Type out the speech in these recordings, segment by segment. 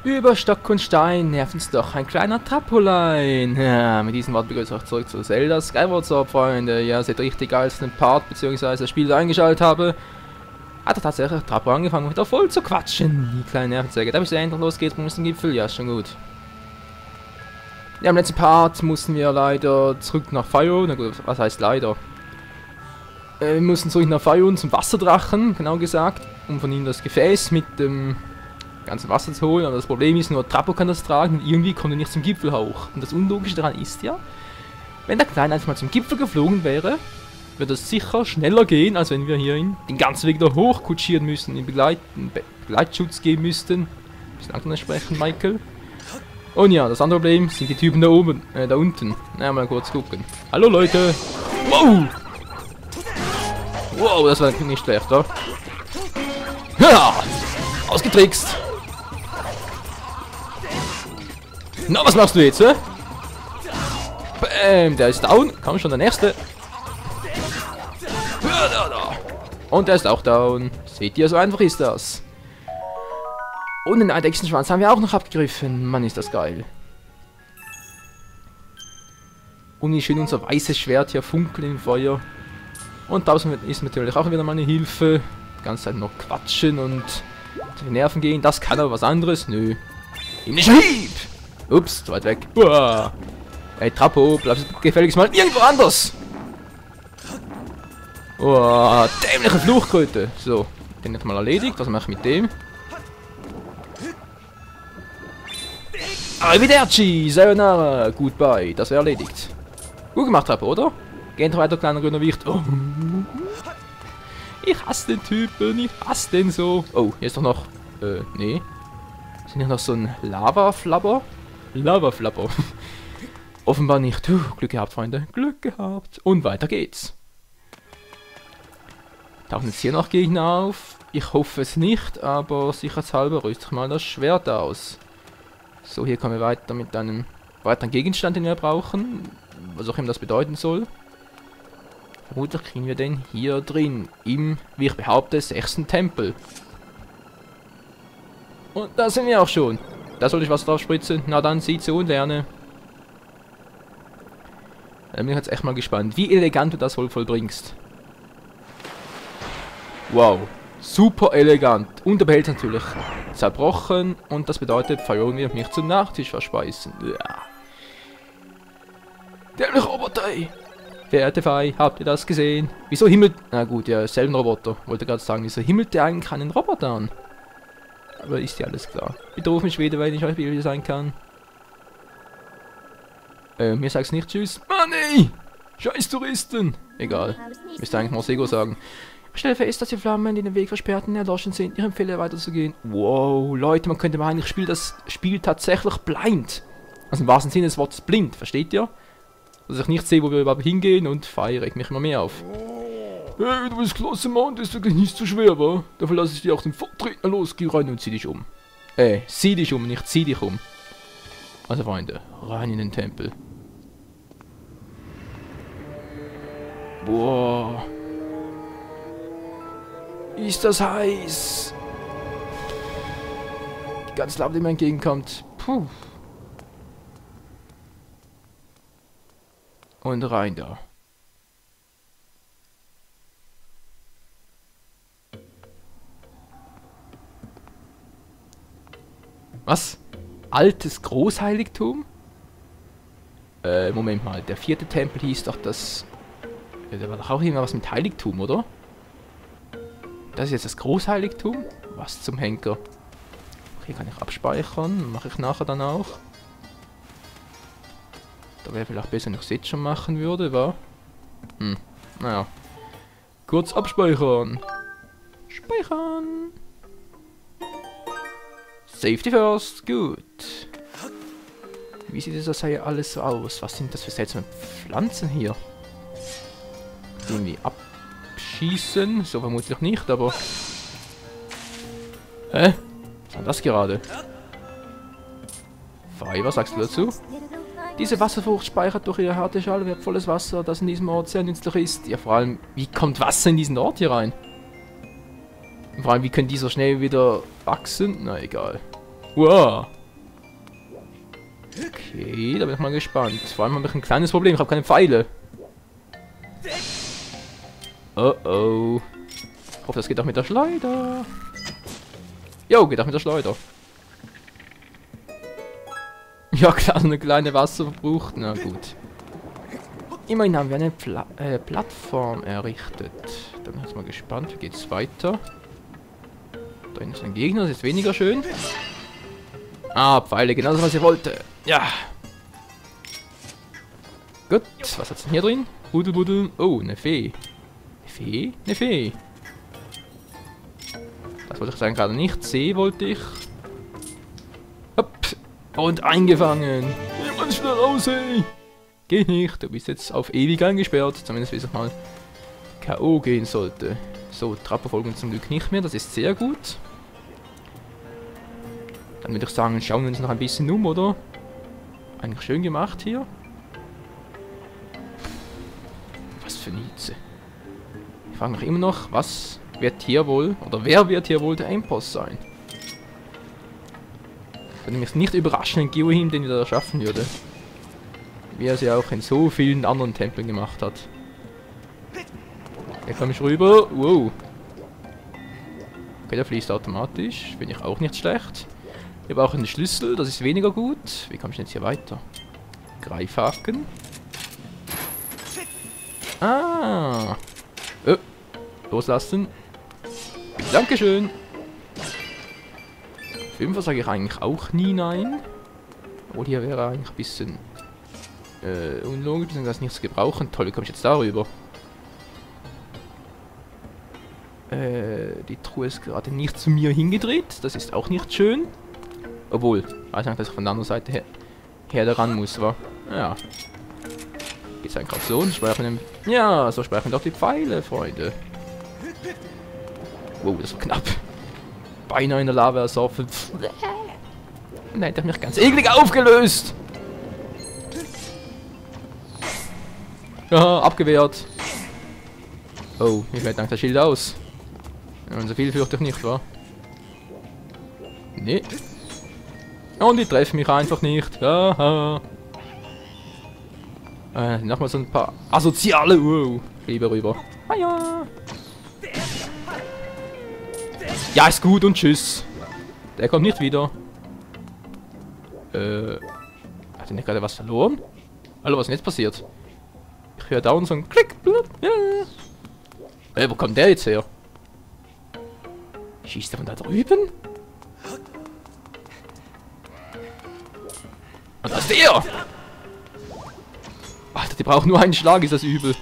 Über Stock und Stein nervt uns doch ein kleiner Trampolin. Ja, mit diesen Worten begrüße ich euch zurück zu Zelda Skyward Sword, Freunde. Ja, seht richtig, als einen Part bzw. das Spiel eingeschaltet habe, hat er tatsächlich Trappo angefangen, wieder voll zu quatschen. Die kleine Nervensäge. Da bis es endlich losgeht, muss den Gipfel. Ja, ist schon gut. Ja, im letzten Part mussten wir leider zurück nach Fayon. Na gut, was heißt leider? Wir mussten zurück nach Fayon zum Wasserdrachen, genau gesagt, um von ihm das Gefäß mit dem ganzen Wasser zu holen. Aber das Problem ist, nur Trappo kann das tragen und irgendwie kommt er nicht zum Gipfel hoch. Und das Unlogische daran ist ja, wenn der Kleine einfach mal zum Gipfel geflogen wäre, würde es sicher schneller gehen, als wenn wir hier den ganzen Weg da hoch kutschieren müssen, in Begleitschutz geben müssten. Ein bisschen langsam sprechen, Michael. Und ja, das andere Problem sind die Typen da oben, da unten. Na, mal kurz gucken. Hallo Leute! Wow! Wow, das war nicht schlecht, oder? Ja! Ausgetrickst! Na, was machst du jetzt, hä? Bäm, der ist down. Komm schon, der nächste. Und der ist auch down. Seht ihr, so einfach ist das. Und den Eidechsenschwanz haben wir auch noch abgegriffen. Mann, ist das geil. Und wie schön unser weißes Schwert hier funkelt im Feuer. Und draußen ist natürlich auch wieder mal eine Hilfe. Die ganze Zeit noch quatschen und die Nerven gehen. Das kann aber was anderes. Nö. Himmlischer Hieb! Ups, zu weit weg. Uah. Ey, Trappo, bleibst du gefälligst mal irgendwo anders! Oh, dämliche Fluchkröte. So, den jetzt mal erledigt. Was mache ich mit dem? Arrivederci, sayonara, goodbye. Das wäre erledigt. Gut gemacht, Trappo, oder? Geht weiter, kleiner grüner Wicht. Oh. Ich hasse den Typen, ich hasse den so. Oh, hier ist doch noch... nee. Ist hier noch so ein Lava-Flabber? Lava-Flabber. Offenbar nicht. Glück gehabt, Freunde. Glück gehabt. Und weiter geht's. Tauchen jetzt hier noch Gegner auf? Ich hoffe es nicht, aber sicherheitshalber rüste ich mal das Schwert aus. So, hier kommen wir weiter mit einem weiteren Gegenstand, den wir brauchen. Was auch immer das bedeuten soll. Vermutlich kriegen wir den hier drin. Im, wie ich behaupte, 6. Tempel. Und da sind wir auch schon. Da soll ich was drauf spritzen. Na dann, sieh zu und lerne. Da bin ich jetzt echt mal gespannt, wie elegant du das wohl vollbringst. Wow, super elegant. Und der Behälter natürlich zerbrochen. Und das bedeutet, Fayon wird mich zum Nachtisch verspeisen. Ja. Dämliche Roboter, ey. Verehrte Fei, habt ihr das gesehen? Wieso himmelt... Na gut, ja, selben Roboter. Wollte gerade sagen, wieso himmelt der eigentlich keinen Roboter an? Aber ist ja alles klar. Bitte ruf mich wieder, wenn ich euch wieder sein kann. Mir sag's nicht tschüss. Mann, ey! Scheiß Touristen! Egal. Müsste eigentlich Morsego sagen. Ich stelle fest, dass die Flammen, die den Weg versperrten, erloschen sind. Ich empfehle weiterzugehen. Wow, Leute, man könnte meinen, ich spiele das Spiel tatsächlich blind. Also im wahrsten Sinne des Wortes blind, versteht ihr? Dass ich nicht sehe, wo wir überhaupt hingehen und feiere ich mich immer mehr auf. Hey, du bist klasse, Mann, das ist wirklich nicht so schwer, wa? Dafür lasse ich dir auch den Vortritt. Los, geh rein und zieh dich um. Sieh dich um, nicht zieh dich um. Also Freunde, rein in den Tempel. Boah. Ist das heiß. Die ganze Lava, die mir entgegenkommt. Puh. Und rein da. Was? Altes Großheiligtum? Moment mal. Der 4. Tempel hieß doch das... Ja, da war doch auch irgendwas mit Heiligtum, oder? Das ist jetzt das Großheiligtum? Was zum Henker? Okay, kann ich abspeichern. Mache ich nachher dann auch. Da wäre vielleicht besser, wenn ich es jetzt schon machen würde, wa? Naja. Kurz abspeichern. Speichern. Safety first. Gut. Wie sieht das hier alles so aus? Was sind das für seltsame Pflanzen hier? Irgendwie abschießen? So vermutlich nicht, aber... Hä? Was war das gerade? Fei, was sagst du dazu? Diese Wasserfrucht speichert durch ihre harte Schale wertvolles Wasser, das in diesem Ort sehr nützlich ist. Ja, vor allem, wie kommt Wasser in diesen Ort hier rein? Und vor allem, wie können die so schnell wieder wachsen? Na, egal. Wow. Okay, da bin ich mal gespannt. Vor allem habe ich ein kleines Problem, ich habe keine Pfeile. Oh oh. Ich hoffe, das geht auch mit der Schleuder. Jo, geht auch mit der Schleuder. Ja klar, so eine kleine Wasserverbrauch. Na gut. Immerhin haben wir eine Plattform errichtet. Dann bin ich jetzt mal gespannt, wie geht's weiter. Da hinten ist ein Gegner, das ist weniger schön. Ah, Pfeile, genauso was ich wollte. Ja. Gut, was hat's denn hier drin? Budel, budel. Oh, eine Fee. Eine Fee? Eine Fee. Das wollte ich sagen, gerade nicht. See wollte ich. Hopp. Und eingefangen. Jemand schnell raus, ey. Geh nicht, du bist jetzt auf ewig eingesperrt. Zumindest bis ich mal K.O. gehen sollte. So, Trapperfolgen zum Glück nicht mehr, das ist sehr gut. Dann würde ich sagen, schauen wir uns noch ein bisschen um, oder? Eigentlich schön gemacht hier. Was für Nieze. Ich frage mich immer noch, was wird hier wohl, oder wer wird hier wohl der Endboss sein? Würde mich nicht überraschen, wenn Gyohim den wieder erschaffen würde. Wie er sie auch in so vielen anderen Tempeln gemacht hat. Hier komme ich rüber. Wow. Okay, der fließt automatisch. Finde ich auch nicht schlecht. Wir brauchen einen Schlüssel, das ist weniger gut. Wie komme ich denn jetzt hier weiter? Greifhaken. Ah. Loslassen. Dankeschön. Fünfer sage ich eigentlich auch nie nein. Obwohl hier wäre eigentlich ein bisschen unlogisch, beziehungsweise nichts gebrauchen. Toll, wie komme ich jetzt darüber? Die Truhe ist gerade nicht zu mir hingedreht. Das ist auch nicht schön. Obwohl, weiß nicht, dass ich von der anderen Seite her daran muss, wa? Ja. Geht's eigentlich gerade so? Und speichern ja, so speichern doch die Pfeile, Freunde. Wow, das war knapp. Beinahe in der Lava ersoffen. Und dann hätte ich mich ganz eklig aufgelöst. Ja, abgewehrt. Oh, mir fällt dank das Schild aus. Und so viel fürchte ich nicht, wa? Nee. Und die treffen mich einfach nicht. Haha. Nochmal so ein paar asoziale. Wow. Lieber rüber. Ah ja. Ja, ist gut und tschüss. Der kommt nicht wieder. Hat er nicht gerade was verloren? Hallo, was ist denn jetzt passiert? Ich höre dauernd so ein Klick. Blub, ja. Wo kommt der jetzt her? Schießt er von da drüben? Und da ist der! Alter, die brauchen nur einen Schlag, ist das übel.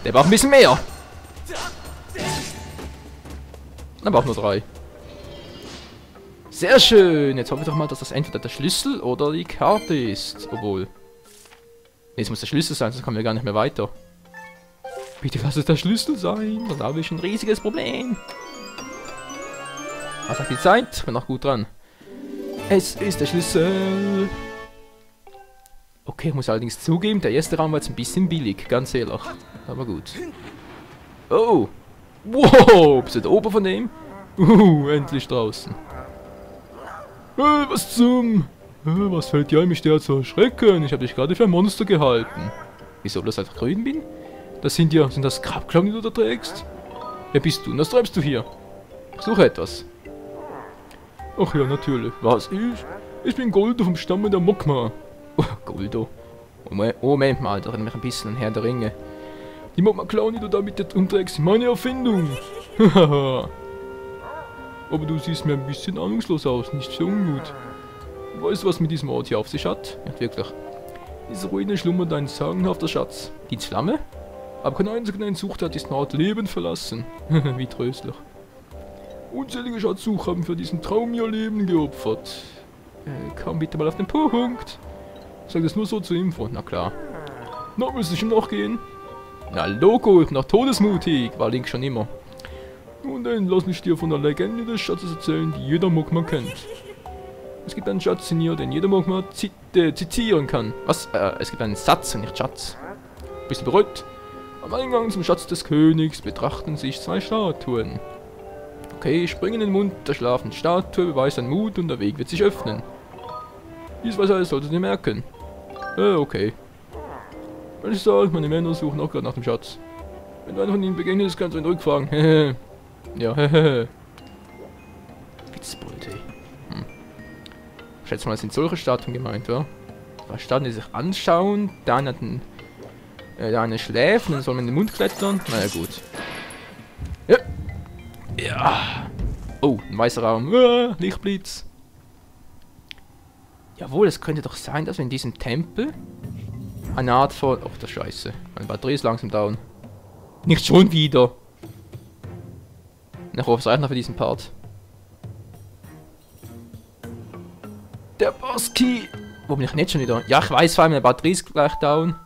Der braucht ein bisschen mehr. Dann braucht nur 3. Sehr schön. Jetzt hoffe ich doch mal, dass das entweder der Schlüssel oder die Karte ist. Obwohl. Nee, es muss der Schlüssel sein, sonst kommen wir gar nicht mehr weiter. Bitte lass es der Schlüssel sein. Dann habe ich ein riesiges Problem. Was sagt die Zeit? Bin noch gut dran. Es ist der Schlüssel. Okay, ich muss allerdings zugeben, der erste Raum war jetzt ein bisschen billig, ganz ehrlich. Aber gut. Oh! Wow! Bist du da oben von dem? Endlich draußen. Was zum? Was fällt dir ein, mich der zu erschrecken? Ich habe dich gerade für ein Monster gehalten. Wieso, dass ich einfach grün bin? Sind das Grabklauen, die du da trägst? Wer bist du und was treibst du hier? Ich suche etwas. Ach ja, natürlich. Was? Ich bin Goldo vom Stamme der Mokma. Oh, Goldo. Moment mal, da erinnert mich ein bisschen an Herr der Ringe. Die Mokma-Klauen, die du da mit dir umträgst, sind meine Erfindung. Haha. Aber du siehst mir ein bisschen ahnungslos aus, nicht so ungut. Weißt du, was mit diesem Ort hier auf sich hat? Ja, wirklich. In dieser Ruine schlummert ein sagenhafter Schatz. Die Flamme? Aber kein einziger, der ihn sucht, hat diesen Ort lebend verlassen. Wie tröstlich. Unzählige Schatzsucher haben für diesen Traum ihr Leben geopfert. Komm bitte mal auf den Punkt. Sag das nur so zur Info. Na klar. Na, müsste ich ihm noch gehen? Na Logo, ich bin noch todesmutig. War Link schon immer. Nun dann, lass mich dir von der Legende des Schatzes erzählen, die jeder Mokma kennt. Es gibt einen Schatz in ihr, den jeder Mokma zitieren kann. Was? Es gibt einen Satz und nicht Schatz. Bist du bereit? Am Eingang zum Schatz des Königs betrachten sich zwei Statuen. Okay, spring in den Mund der schlafenden Statue, beweist deinen Mut und der Weg wird sich öffnen. Dies was alles solltet ihr merken. Okay. Weil ich sage, meine Männer suchen auch gerade nach dem Schatz. Wenn du einer von ihnen begegnest, kannst du ihn rückfragen. Hehe. Ja, hehe. Witzbold, ey. Ich schätze mal, es sind solche Statuen gemeint, wa? Zwei Statuen, die sich anschauen, dann hat der eine schläft und dann soll man in den Mund klettern. Naja, gut. Ja. Ja. Oh, ein weißer Raum. Lichtblitz. Jawohl, es könnte doch sein, dass wir in diesem Tempel eine Art von... Oh, das Scheiße. Meine Batterie ist langsam down. Nicht schon wieder. Ich hoffe, es reicht noch für diesen Part. Der Boss-Key. Wo bin ich nicht schon wieder? Ja, ich weiß, vor allem meine Batterie ist gleich down.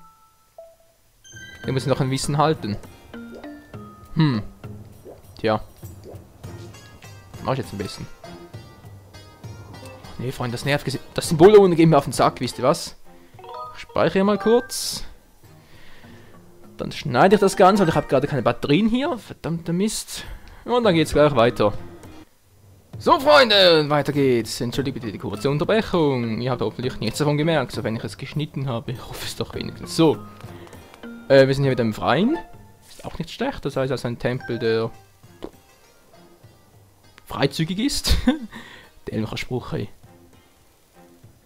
Ich muss noch ein Wissen halten. Tja. Mach ich jetzt ein bisschen. Nee, Freunde, das nervt. Das Symbol da unten geht mir auf den Sack, wisst ihr was? Ich speichere mal kurz. Dann schneide ich das Ganze, weil ich habe gerade keine Batterien hier. Verdammter Mist. Und dann geht's gleich weiter. So, Freunde, weiter geht's. Entschuldigt bitte die kurze Unterbrechung. Ihr habt hoffentlich nichts davon gemerkt, so wenn ich es geschnitten habe. Ich hoffe es doch wenigstens. So. Wir sind hier wieder im Freien. Ist auch nicht schlecht. Das heißt, also ein Tempel, der freizügig ist. Der Elmacher Spruch, ey.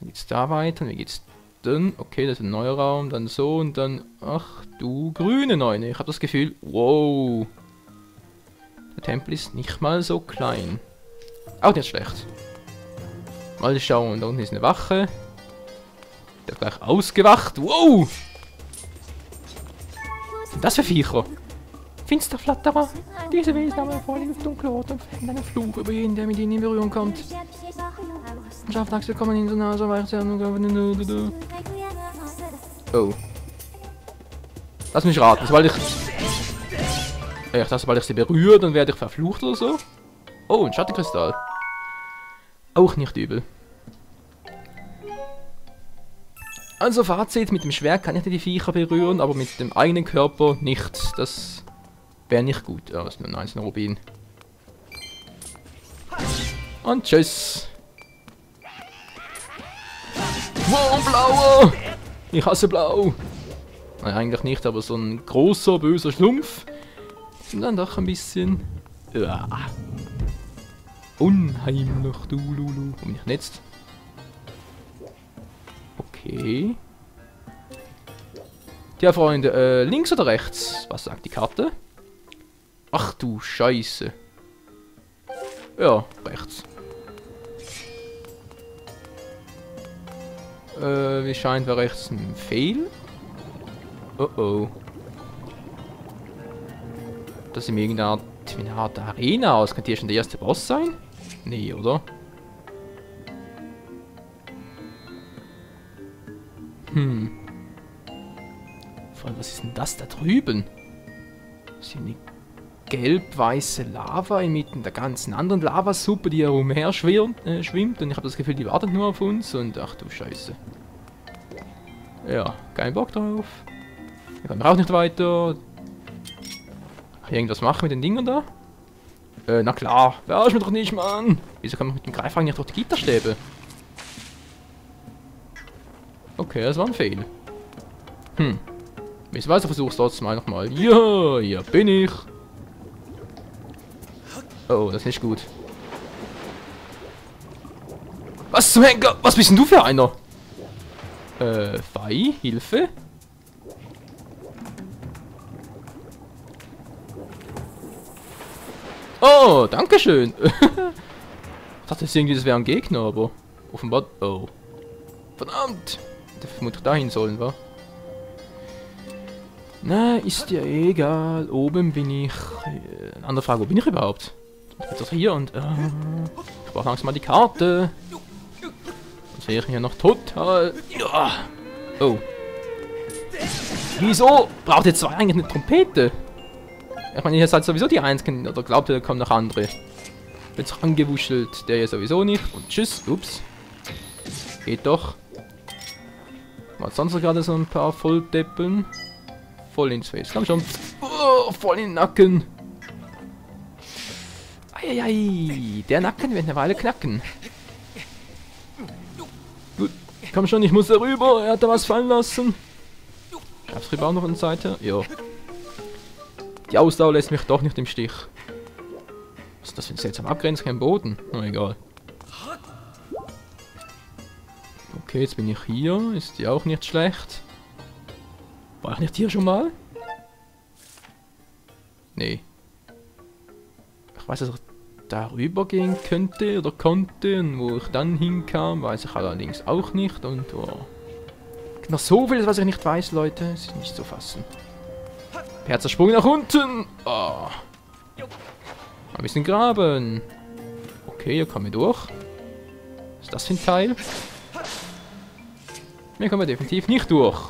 Wie geht's da weiter? Wie geht's dann? Okay, das ist ein neuer Raum. Dann so und dann... Ach, du grüne Neune. Ich habe das Gefühl... Wow. Der Tempel ist nicht mal so klein. Auch nicht schlecht. Mal schauen. Da unten ist eine Wache. Der hat gleich ausgewacht. Wow. Was sind das für Viecher? Finsterflatterer. Diese Wesen haben eine vorliegende dunkle Ort und fängt einen Fluch über jeden, der mit ihnen in Berührung kommt. Und Schaftachse kommen ihnen so nah, so weit sie haben. Oh. Lass mich raten, sobald ich... Ich dachte, sobald ich sie berühre, dann werde ich verflucht oder so. Oh, ein Schattenkristall. Auch nicht übel. Also Fazit, mit dem Schwert kann ich die Viecher berühren, aber mit dem eigenen Körper nicht. Das wäre nicht gut. Ja, das ist nur ein einzelner Rubin. Und tschüss. Wow, blauer! Ich hasse blau. Nein, eigentlich nicht, aber so ein großer, böser Schlumpf. Und dann doch ein bisschen... unheimlich, du Lulu. Wo bin ich denn jetzt? Okay. Tja, Freunde, links oder rechts? Was sagt die Karte? Ach du Scheiße. Ja, rechts. Wie scheint, war rechts ein Fail? Oh oh. Das ist irgendeine Art Arena aus. Könnte hier schon der erste Boss sein? Nee, oder? Vor allem, was ist denn das da drüben? Das ist eine gelb-weiße Lava inmitten der ganzen anderen Lavasuppe, die hier umher schwimmt. Und ich habe das Gefühl, die wartet nur auf uns. Und ach du Scheiße. Ja, kein Bock drauf. Wir kommen auch nicht weiter. Kann ich irgendwas machen mit den Dingern da? Na klar. Verarsch mich doch nicht, Mann. Wieso kann man mit dem Greifhaken nicht durch die Gitterstäbe? Okay, das war ein Fail. Ich weiß, versuch's trotzdem mal nochmal. Ja, hier bin ich. Oh, das ist nicht gut. Was zum Henker? Was bist denn du für einer? Fei, Hilfe. Oh, dankeschön. Ich dachte irgendwie, das wäre ein Gegner, aber offenbar... Oh. Verdammt. Der vermutlich dahin sollen, wa? Na, ist ja egal. Oben bin ich... Eine andere Frage, wo bin ich überhaupt? Ich bin doch hier und... ich brauche langsam mal die Karte. Sonst wäre ich hier noch total... Ja. Oh. Wieso braucht ihr zwei eigentlich eine Trompete? Ich meine, ihr seid sowieso die Einzigen, oder glaubt ihr, da kommen noch andere? Jetzt angewuschelt, der hier sowieso nicht. Und tschüss, ups. Geht doch. Was sonst noch gerade so ein paar Volldeppeln? voll ins Face. Komm schon. Oh, voll in den Nacken. Eieiei, der Nacken wird eine Weile knacken. Gut, komm schon, ich muss da rüber. Er hat da was fallen lassen. Gab's rüber auch noch eine Seite? Ja. Die Ausdauer lässt mich doch nicht im Stich. Was ist das für ein seltsamer Abgrenzung? Kein Boden? Na egal. Okay, jetzt bin ich hier. Ist die auch nicht schlecht. War ich nicht hier schon mal? Nee. Ich weiß, dass ich darüber gehen könnte oder konnte. Und wo ich dann hinkam, weiß ich allerdings auch nicht. Und oh. Noch so viel, was ich nicht weiß, Leute. Es ist nicht zu fassen. Herzensprung nach unten. Oh. Ein bisschen graben. Okay, hier kommen wir durch. Was ist das für ein Teil? Hier kommen wir definitiv nicht durch.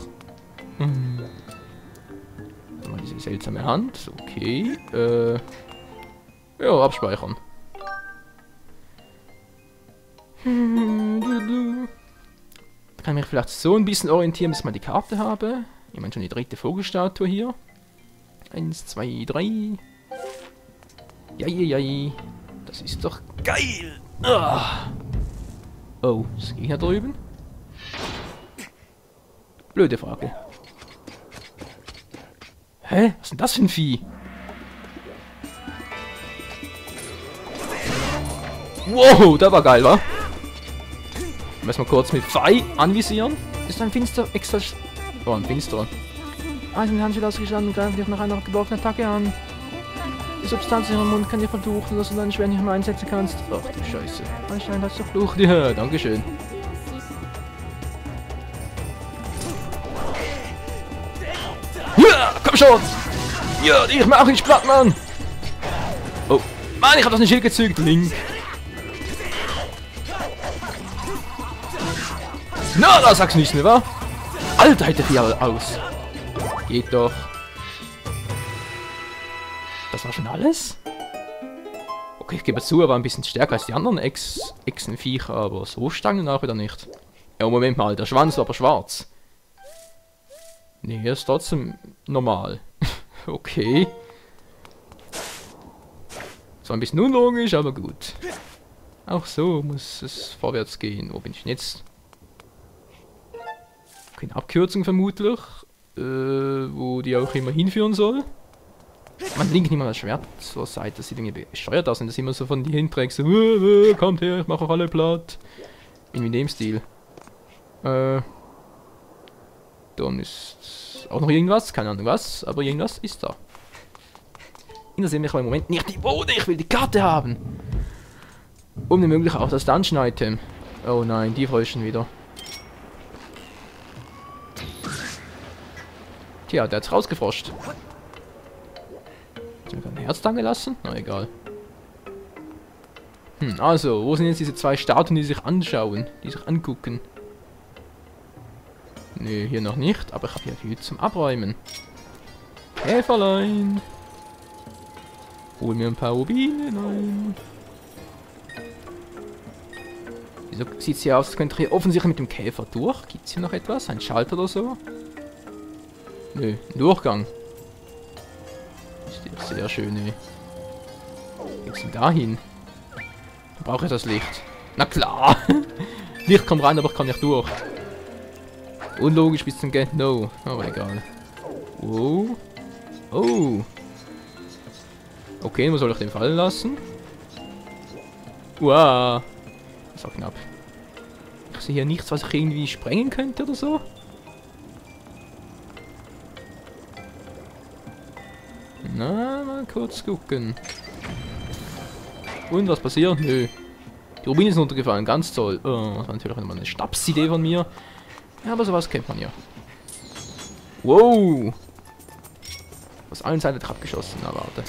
Hm. Mal diese seltsame Hand. Okay. Ja, abspeichern. Da kann ich mich vielleicht so ein bisschen orientieren, bis ich mal die Karte habe. Ich meine schon die dritte Vogelstatue hier. 1, 2, 3. Jai. Das ist doch geil. Ah. Oh, was ging hier drüben? Blöde Frage. Hä? Was ist denn das für ein Vieh? Wow, der war geil, wa? Müssen wir kurz mit Pfeil anvisieren. Ist ein Finster extra... Oh, ein Finsterer. Ein Handschuh ausgestanden und greift dich nach einer geblockten Attacke an. Die Substanz in ihrem Mund kann dir verfluchen, dass du dein Schwert nicht mehr einsetzen kannst. Ach du Scheiße. Anscheinend hast du verflucht. Ja, dankeschön. Ja, komm schon! Ja, ich mach dich platt, Mann! Oh, Mann, ich hab das nicht Schild gezückt, Link. Na, da sagst du nichts mehr, wa? Alter, hält der Vieh aus. Geht doch. Das war schon alles? Okay, ich gebe zu, er war ein bisschen stärker als die anderen Echsenviecher, aber so stark danach wieder nicht. Ja, Moment mal, der Schwanz war aber schwarz. Nee, er ist trotzdem normal. Okay. Zwar ein bisschen unlogisch, aber gut. Auch so muss es vorwärts gehen. Wo bin ich denn jetzt? Keine Abkürzung vermutlich. Wo die auch immer hinführen soll. Man linkt nicht mal das Schwert zur Seite. Das sieht irgendwie bescheuert aus, wenn das immer so von die hinträgt. So, kommt her, ich mache auch alle platt. Irgendwie in dem Stil. Dann ist auch noch irgendwas. Keine Ahnung was, aber irgendwas ist da. Interessiert mich aber im Moment nicht die Boden. Ich will die Karte haben. Und wenn möglich auch das Dungeon-Item. Oh nein, die fröschen wieder. Tja, der hat's rausgefroscht. Hat mir gerade ein Herz da gelassen? Na egal. Also, wo sind jetzt diese zwei Statuen, die sich anschauen? Die sich angucken? Nö, hier noch nicht, aber ich habe hier viel zum Abräumen. Käferlein! Hol mir ein paar Rubine ein. Wieso sieht es hier aus, als könnte ich hier offensichtlich mit dem Käfer durch? Gibt es hier noch etwas? Ein Schalter oder so? Nö, ein Durchgang. Ist ja sehr schön, ey. Wo geht's denn da hin? Da brauche ich das Licht. Na klar! Licht kommt rein, aber ich kann nicht durch. Unlogisch bis zum Get No. Aber egal. Wow. Oh. Okay, wo soll ich den fallen lassen? Wow. Das war knapp. Ich sehe hier nichts, was ich irgendwie sprengen könnte oder so. Na, mal kurz gucken. Und was passiert? Nö. Die Rubine sind runtergefallen, ganz toll. Oh, das war natürlich nochmal eine Schnapsidee von mir. Ja, aber sowas kennt man ja. Wow! Aus allen Seiten abgeschossen, na warte.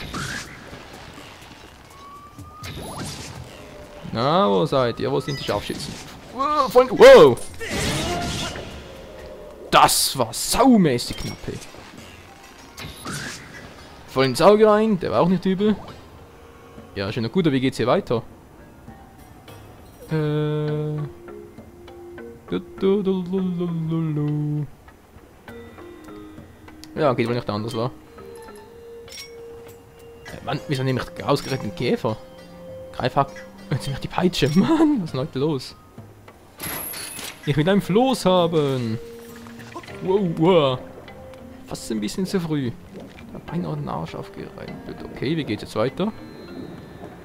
Na, wo seid ihr? Wo sind die Scharfschützen? Wow! Wow. Das war saumäßig knapp, ey. Voll ins Auge rein, der war auch nicht übel. Ja, schön und gut, aber wie geht's hier weiter? Ja, geht wohl nicht anders, wa? Mann, wieso nehme ich ausgerechnet einen Käfer? Greif ab. Jetzt nehme ich die Peitsche. Mann, was ist denn heute los? Ich will einen Floß haben. Wow, wow. Fast ein bisschen zu früh. Ich hab beinahe den Arsch aufgerempelt. Okay, wie geht's jetzt weiter?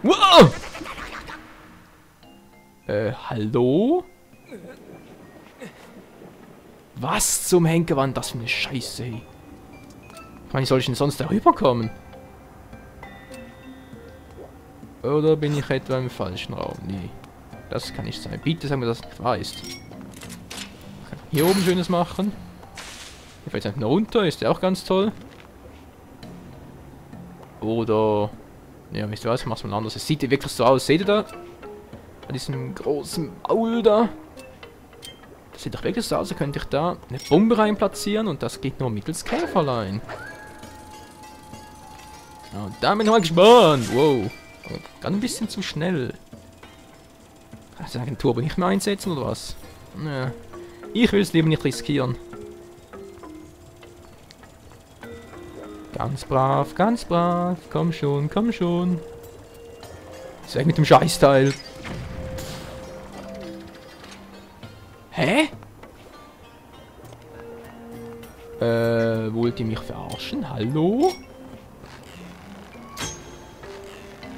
Wow! Hallo? Was zum Henker war denn das für eine Scheiße, ey? Ich meine, wie soll ich denn sonst da rüberkommen? Oder bin ich etwa im falschen Raum? Nee. Das kann nicht sein. Bitte sag mir, dass das nicht wahr ist. Ich kann hier oben Schönes machen. Hier fällt es einfach runter. Ist ja auch ganz toll. Oder... Ja, wisst ihr was? Ich mach's mal anders. Es sieht wirklich so aus. Seht ihr da? Bei diesem großen Maul da. Das sieht doch wirklich so aus, als könnte ich da eine Bombe rein platzieren. Und das geht nur mittels Käferlein. Ja, und da bin ich mal gespannt. Wow. Ganz ein bisschen zu schnell. Kann ich den Agentur aber nicht mehr einsetzen, oder was? Ja. Ich will es lieber nicht riskieren. Ganz brav, ganz brav. Komm schon, komm schon. Ist weg mit dem Scheißteil. Hä? Wollt ihr mich verarschen? Hallo?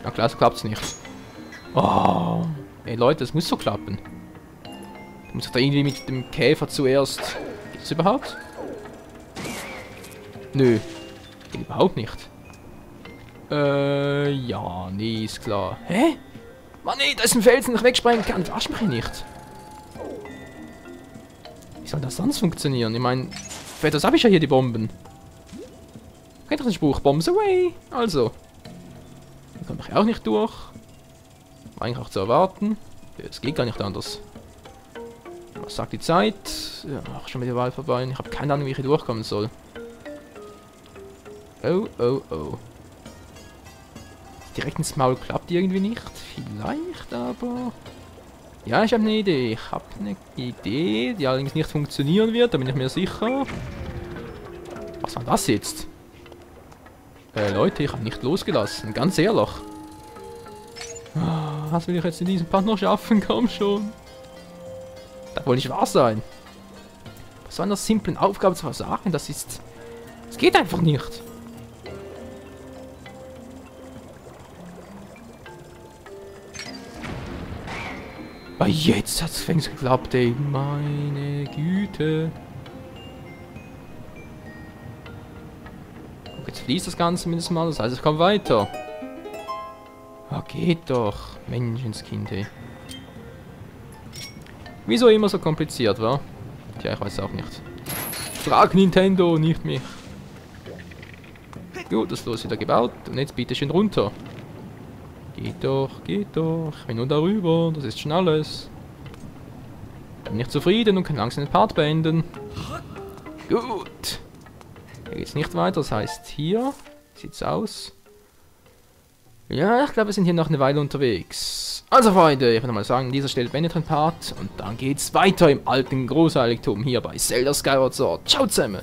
Na klar, so klappt's nicht. Oh. Ey Leute, das muss so klappen. Ich muss da irgendwie mit dem Käfer zuerst... Geht das überhaupt? Nö. Geht überhaupt nicht. Ja, nee, ist klar. Hä? Mann, nee, da ist ein Felsen, den ich wegsprengen kann. Verarsch mich nicht. Wie soll das sonst funktionieren? Ich meine, für das habe ich ja hier die Bomben. Kennt doch den Spruch, Bombs away. Also. Da komme ich auch nicht durch. War eigentlich auch zu erwarten. Es geht gar nicht anders. Was sagt die Zeit? Ja, ach, schon mit der Wahl vorbei. Ich habe keine Ahnung, wie ich hier durchkommen soll. Oh, oh, oh. Direkt ins Maul klappt irgendwie nicht. Vielleicht aber... Ja, ich habe eine Idee. Ich habe eine Idee, die allerdings nicht funktionieren wird. Da bin ich mir sicher. Was war das jetzt? Leute, ich habe nicht losgelassen. Ganz ehrlich. Was will ich jetzt in diesem Part noch schaffen? Komm schon. Das wohl nicht wahr sein. Bei so einer simplen Aufgabe zu versagen, das ist... Es geht einfach nicht. Aber jetzt hat es wenigstens geklappt, ey. Meine Güte. Jetzt fließt das Ganze mindestens mal, das heißt, es kommt weiter. Ah, geht doch. Menschenskind, ey. Wieso immer so kompliziert, wa? Tja, ich weiß auch nicht. Frag Nintendo, nicht mich. Gut, das Los wieder gebaut. Und jetzt bitte schön runter. Geht doch, geht doch. Ich bin nur darüber, das ist schon alles. Bin nicht zufrieden und kann langsam den Part beenden. Gut. Hier geht's nicht weiter, das heißt hier sieht's aus. Ja, ich glaube, wir sind hier noch eine Weile unterwegs. Also Freunde, ich würde mal sagen, an dieser Stelle beendet den Part und dann geht's weiter im alten Großheiligtum hier bei Zelda Skyward Sword. Ciao zusammen!